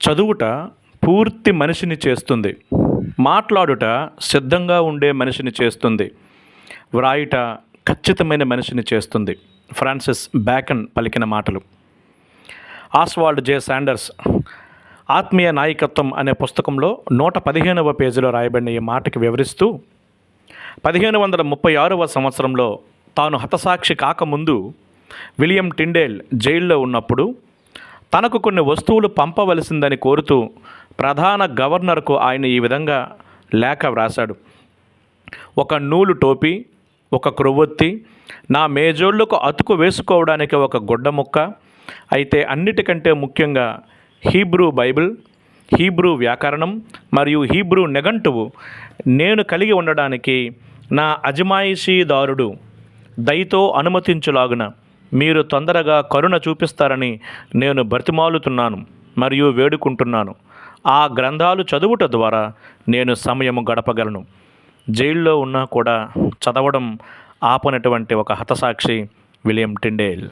చదువుట పూర్తి మనిషిని చేస్తుంది. మాట్లాడుట సిద్ధంగా ఉండే మనిషిని చేస్తుంది. వ్రాయుట ఖచ్చితమైన మనిషిని చేస్తుంది. ఫ్రాన్సిస్ బ్యాకన్ పలికిన మాటలు. ఆస్వాల్డ్ జే శాండర్స్ ఆత్మీయ నాయకత్వం అనే పుస్తకంలో 115వ పేజీలో రాయబడిన ఈ మాటకి వివరిస్తూ 1536వ సంవత్సరంలో తాను హతసాక్షి కాకముందు విలియం టిండేల్ జైల్లో ఉన్నప్పుడు తనకు కొన్ని వస్తువులు పంపవలసిందని కోరుతూ ప్రధాన గవర్నర్కు ఆయన ఈ విధంగా లేఖ వ్రాశాడు. ఒక నూలు టోపీ, ఒక క్రొవ్వొత్తి, నా మేజోళ్లకు అతుకు వేసుకోవడానికి ఒక గుడ్డ ముక్క, అయితే అన్నిటికంటే ముఖ్యంగా హీబ్రూ బైబిల్, హీబ్రూ వ్యాకరణం మరియు హీబ్రూ నిఘంటువు నేను కలిగి ఉండడానికి నా అజమాయిషీదారుడు దయతో అనుమతించులాగున మీరు తొందరగా కరుణ చూపిస్తారని నేను బ్రతిమాలుతున్నాను మరియు వేడుకుంటున్నాను. ఆ గ్రంథాలు చదువుట ద్వారా నేను సమయము గడపగలను. జైల్లో ఉన్నా కూడా చదవడం ఆపనటువంటి ఒక హతసాక్షి విలియం టిండేల్.